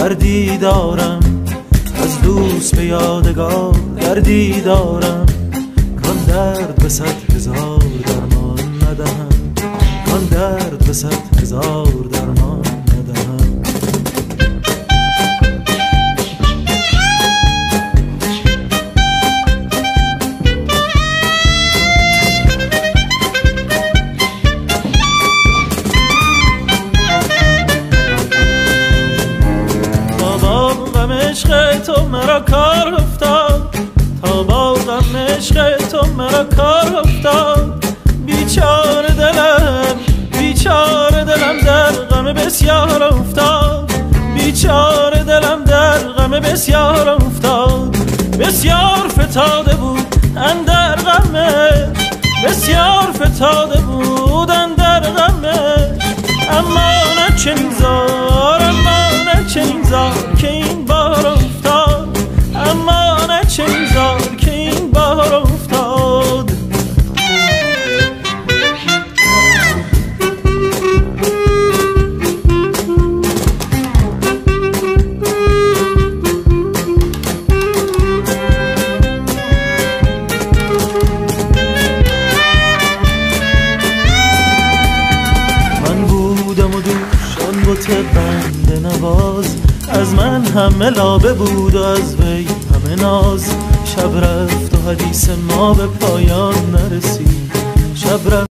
دردی دارم از دوست به یادگار، دردی دارم کان درد به 100,000 درمان ندهم، کان درد به 100,000 درمان ندهم. عشق تو مرا کار افتاد، تا با غم عشق تو مرا کار افتاد. بیچاره دلم در غم بسیار افتاد، بیچاره دلم در غم بسیار افتاد. بسیار فتاده بود اندر غمش، بسیار فتاده بود اندر غمش. اما نه چنین زار، اما نه چنین زار که این بار افتاد، اما نه چنین زار که این بار افتاد. من بودم و دوشان بت بنده نواز، از من همه لابه بود و از وی همه ناز. شب رفت و حدیث ما به پایان نرسید، شب رفت